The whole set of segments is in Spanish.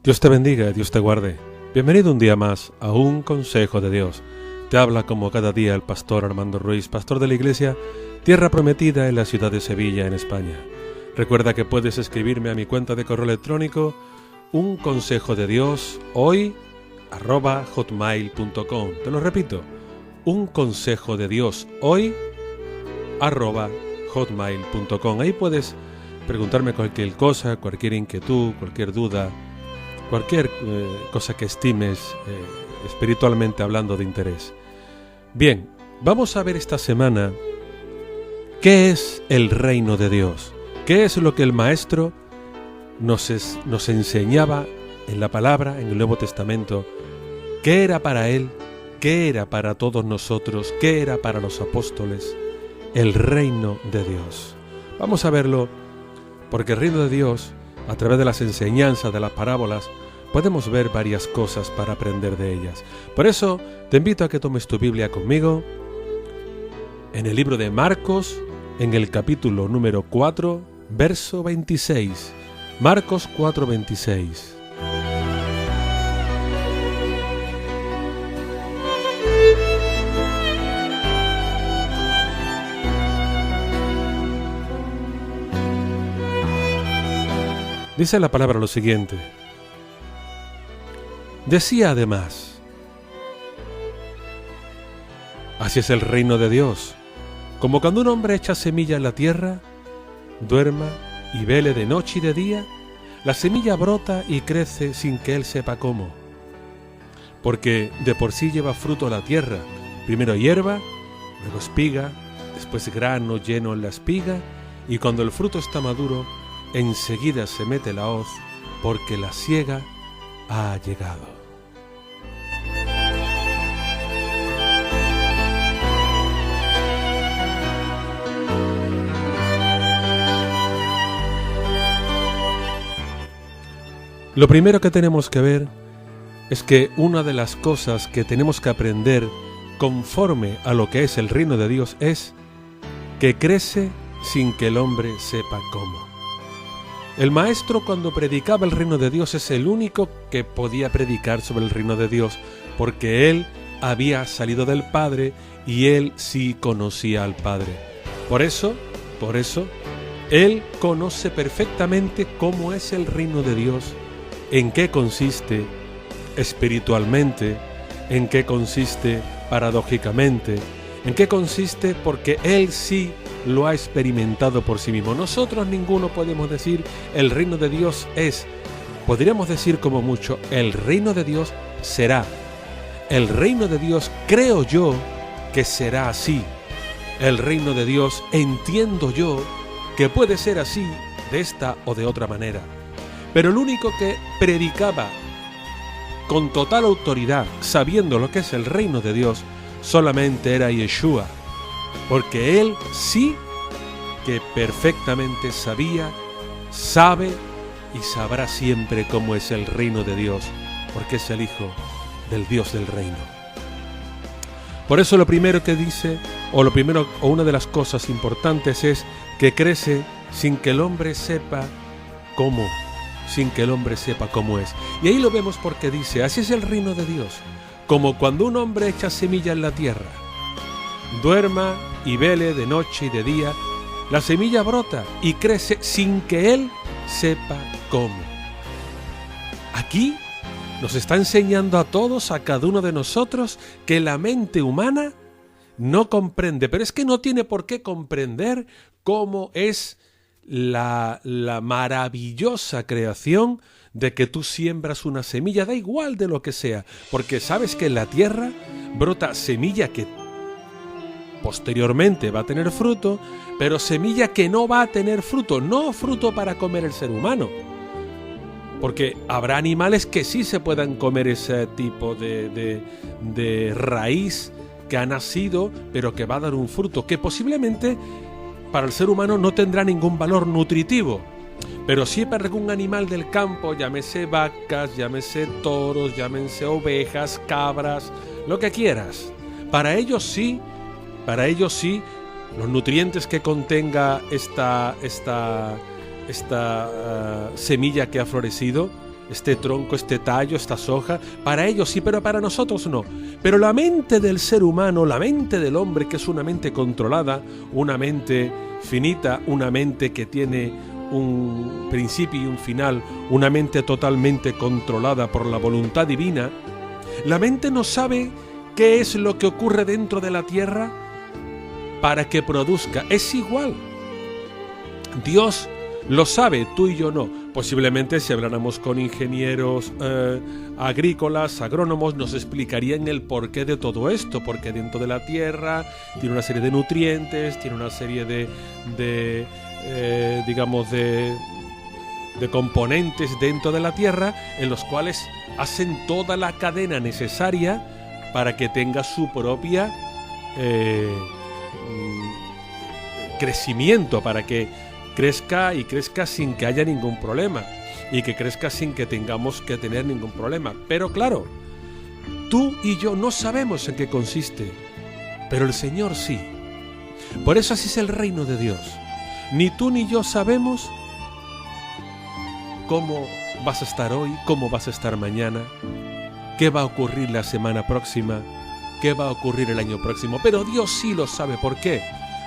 Dios te bendiga, Dios te guarde. Bienvenido un día más a Un Consejo de Dios. Te habla como cada día el pastor Armando Ruiz, pastor de la iglesia Tierra Prometida en la ciudad de Sevilla, en España. Recuerda que puedes escribirme a mi cuenta de correo electrónico unconsejodedios@hotmail.com. Te lo repito, unconsejodedios@hotmail.com. Ahí puedes preguntarme cualquier cosa, cualquier inquietud, cualquier duda, cualquier cosa que estimes espiritualmente hablando de interés. Bien, vamos a ver esta semana qué es el reino de Dios, qué es lo que el Maestro nos enseñaba en la palabra, en el Nuevo Testamento, qué era para Él, qué era para todos nosotros, qué era para los apóstoles, el reino de Dios. Vamos a verlo porque el reino de Dios, a través de las enseñanzas de las parábolas, podemos ver varias cosas para aprender de ellas. Por eso, te invito a que tomes tu Biblia conmigo en el libro de Marcos, en el capítulo número 4, verso 26. Marcos 4:26. Dice la palabra lo siguiente. Decía además: así es el reino de Dios, como cuando un hombre echa semilla en la tierra, duerma y vele de noche y de día, la semilla brota y crece sin que él sepa cómo. Porque de por sí lleva fruto la tierra, primero hierba, luego espiga, después grano lleno en la espiga, y cuando el fruto está maduro, enseguida se mete la hoz, porque la siega ha llegado. Lo primero que tenemos que ver es que una de las cosas que tenemos que aprender conforme a lo que es el reino de Dios es que crece sin que el hombre sepa cómo. El Maestro, cuando predicaba el reino de Dios, es el único que podía predicar sobre el reino de Dios, porque él había salido del Padre y él sí conocía al Padre. Por eso, él conoce perfectamente cómo es el reino de Dios, en qué consiste espiritualmente, en qué consiste paradójicamente, en qué consiste porque él sí lo ha experimentado por sí mismo. Nosotros ninguno podemos decir el reino de Dios es, podríamos decir como mucho, el reino de Dios será. El reino de Dios creo yo que será así. El reino de Dios entiendo yo que puede ser así, de esta o de otra manera. Pero el único que predicaba con total autoridad, sabiendo lo que es el reino de Dios, solamente era Yeshua, porque él sí que perfectamente sabía, sabe y sabrá siempre cómo es el reino de Dios, porque es el Hijo del Dios del reino. Por eso lo primero que dice, o una de las cosas importantes es que crece sin que el hombre sepa cómo, sin que el hombre sepa cómo es. Y ahí lo vemos porque dice, así es el reino de Dios, como cuando un hombre echa semilla en la tierra, duerma y vele de noche y de día, la semilla brota y crece sin que él sepa cómo. Aquí nos está enseñando a todos, a cada uno de nosotros, que la mente humana no comprende, pero es que no tiene por qué comprender cómo es la maravillosa creación de que tú siembras una semilla, da igual de lo que sea, porque sabes que en la tierra brota semilla que posteriormente va a tener fruto, pero semilla que no va a tener fruto, no fruto para comer el ser humano, porque habrá animales que sí se puedan comer ese tipo de raíz que ha nacido, pero que va a dar un fruto que posiblemente para el ser humano no tendrá ningún valor nutritivo, pero sí para algún animal del campo, llámese vacas, llámese toros, llámense ovejas, cabras, lo que quieras. Para ellos sí, los nutrientes que contenga esta semilla que ha florecido este tronco, este tallo, estas hojas, para ellos sí, pero para nosotros no. Pero la mente del ser humano, la mente del hombre, que es una mente controlada, una mente finita, una mente que tiene un principio y un final, una mente totalmente controlada por la voluntad divina, la mente no sabe qué es lo que ocurre dentro de la tierra para que produzca. Es igual. Dios lo sabe, tú y yo no. Posiblemente si habláramos con ingenieros agrícolas, agrónomos, nos explicarían el porqué de todo esto, porque dentro de la tierra tiene una serie de nutrientes, tiene una serie de componentes dentro de la tierra en los cuales hacen toda la cadena necesaria para que tenga su propia crecimiento, para que crezca y crezca sin que haya ningún problema y que crezca sin que tengamos que tener ningún problema. Pero claro, tú y yo no sabemos en qué consiste, pero el Señor sí. Por eso así es el reino de Dios. Ni tú ni yo sabemos cómo vas a estar hoy, cómo vas a estar mañana, qué va a ocurrir la semana próxima, qué va a ocurrir el año próximo, pero Dios sí lo sabe. ¿Por qué?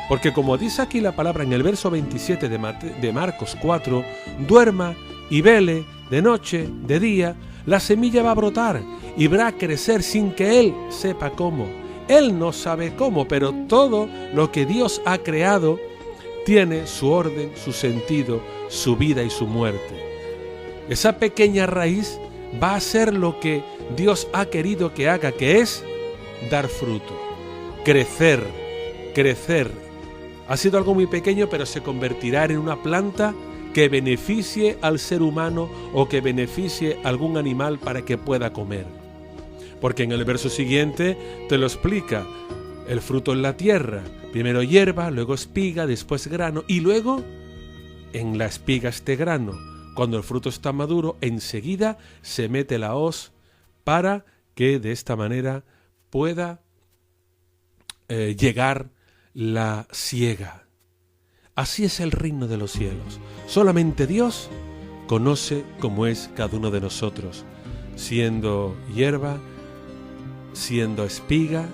Porque como dice aquí la palabra en el verso 27 de Marcos 4, duerma y vele de noche, de día, la semilla va a brotar y va a crecer sin que Él sepa cómo. Él no sabe cómo, pero todo lo que Dios ha creado tiene su orden, su sentido, su vida y su muerte. Esa pequeña raíz va a hacer lo que Dios ha querido que haga, que es dar fruto, crecer. Ha sido algo muy pequeño, pero se convertirá en una planta que beneficie al ser humano o que beneficie a algún animal para que pueda comer. Porque en el verso siguiente te lo explica. El fruto en la tierra, primero hierba, luego espiga, después grano y luego en la espiga este grano. Cuando el fruto está maduro, enseguida se mete la hoz para que de esta manera pueda llegar la siega. Así es el reino de los cielos. Solamente Dios conoce cómo es cada uno de nosotros, siendo hierba, siendo espiga,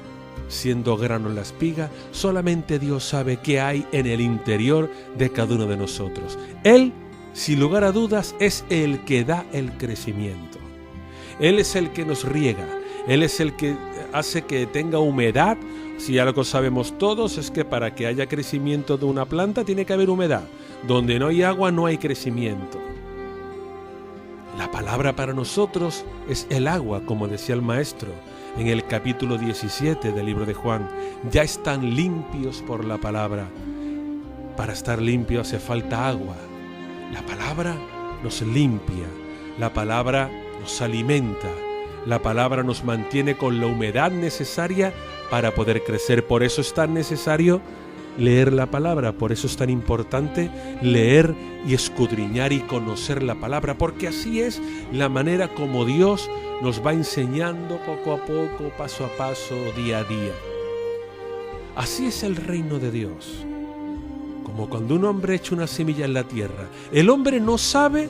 siendo grano en la espiga. Solamente Dios sabe qué hay en el interior de cada uno de nosotros. Él, sin lugar a dudas, es el que da el crecimiento. Él es el que nos riega. Él es el que hace que tenga humedad. Si algo sabemos todos es que para que haya crecimiento de una planta tiene que haber humedad. Donde no hay agua no hay crecimiento. La palabra para nosotros es el agua, como decía el maestro en el capítulo 17 del libro de Juan. Ya están limpios por la palabra. Para estar limpio hace falta agua. La palabra nos limpia, la palabra nos alimenta, la palabra nos mantiene con la humedad necesaria para poder crecer. Por eso es tan necesario leer la palabra, por eso es tan importante leer y escudriñar y conocer la palabra, porque así es la manera como Dios nos va enseñando poco a poco, paso a paso, día a día. Así es el reino de Dios. Como cuando un hombre echa una semilla en la tierra, el hombre no sabe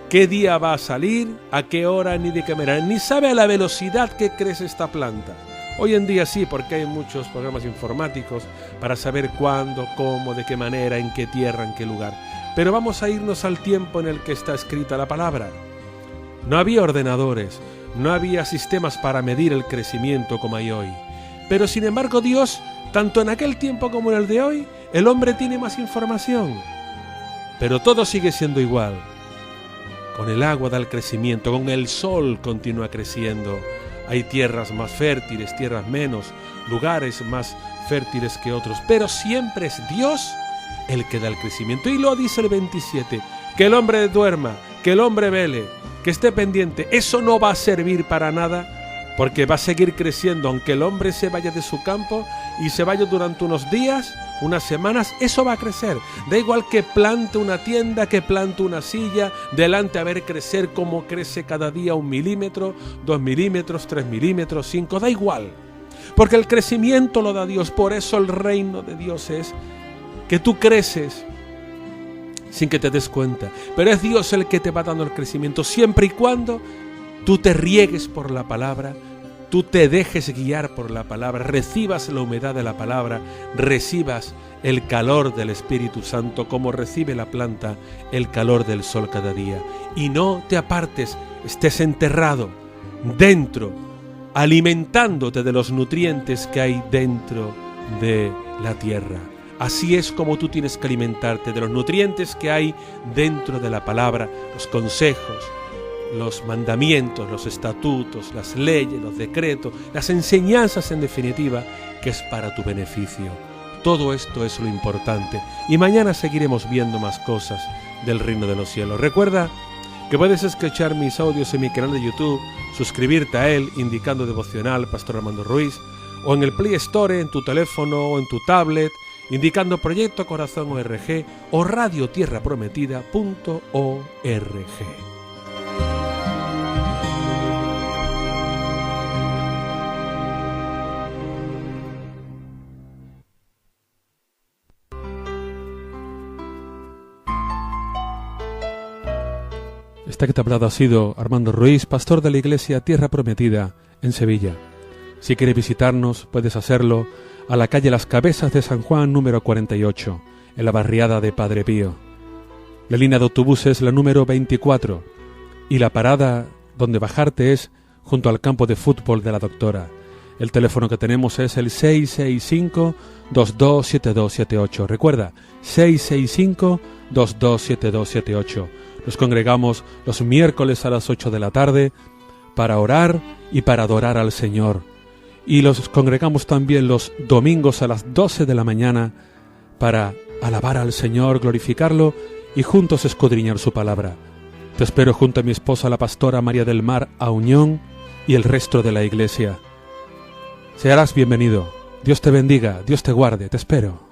qué día va a salir, a qué hora, ni de qué manera, ni sabe a la velocidad que crece esta planta. Hoy en día sí, porque hay muchos programas informáticos para saber cuándo, cómo, de qué manera, en qué tierra, en qué lugar. Pero vamos a irnos al tiempo en el que está escrita la palabra. No había ordenadores, no había sistemas para medir el crecimiento como hay hoy. Pero sin embargo Dios, tanto en aquel tiempo como en el de hoy, el hombre tiene más información. Pero todo sigue siendo igual. Con el agua da el crecimiento, con el sol continúa creciendo. Hay tierras más fértiles, tierras menos, lugares más fértiles que otros, pero siempre es Dios el que da el crecimiento. Y lo dice el 27, que el hombre duerma, que el hombre vele, que esté pendiente. Eso no va a servir para nada, porque va a seguir creciendo, aunque el hombre se vaya de su campo y se vaya durante unos días, unas semanas, eso va a crecer. Da igual que plante una tienda, que plante una silla, delante a ver crecer como crece cada día 1 milímetro, 2 milímetros, 3 milímetros, 5, da igual. Porque el crecimiento lo da Dios. Por eso el reino de Dios es que tú creces sin que te des cuenta. Pero es Dios el que te va dando el crecimiento, siempre y cuando tú te riegues por la palabra, tú te dejes guiar por la palabra, recibas la humedad de la palabra, recibas el calor del Espíritu Santo como recibe la planta el calor del sol cada día. Y no te apartes, estés enterrado dentro, alimentándote de los nutrientes que hay dentro de la tierra. Así es como tú tienes que alimentarte de los nutrientes que hay dentro de la palabra, los consejos, los mandamientos, los estatutos, las leyes, los decretos, las enseñanzas en definitiva, que es para tu beneficio. Todo esto es lo importante. Y mañana seguiremos viendo más cosas del reino de los cielos. Recuerda que puedes escuchar mis audios en mi canal de YouTube, suscribirte a él indicando devocional Pastor Armando Ruiz, o en el Play Store en tu teléfono o en tu tablet, indicando Proyecto Corazón ORG o radiotierraprometida.org. Esta que te ha hablado ha sido Armando Ruiz, pastor de la Iglesia Tierra Prometida en Sevilla. Si quieres visitarnos, puedes hacerlo a la calle Las Cabezas de San Juan, número 48, en la barriada de Padre Pío. La línea de autobuses es la número 24 y la parada donde bajarte es junto al campo de fútbol de la Doctora. El teléfono que tenemos es el 665-227278. Recuerda, 665-227278. Nos congregamos los miércoles a las 8 de la tarde para orar y para adorar al Señor. Y los congregamos también los domingos a las 12 de la mañana para alabar al Señor, glorificarlo y juntos escudriñar su palabra. Te espero junto a mi esposa, la pastora María del Mar Auñón, y el resto de la iglesia. Serás bienvenido. Dios te bendiga, Dios te guarde, te espero.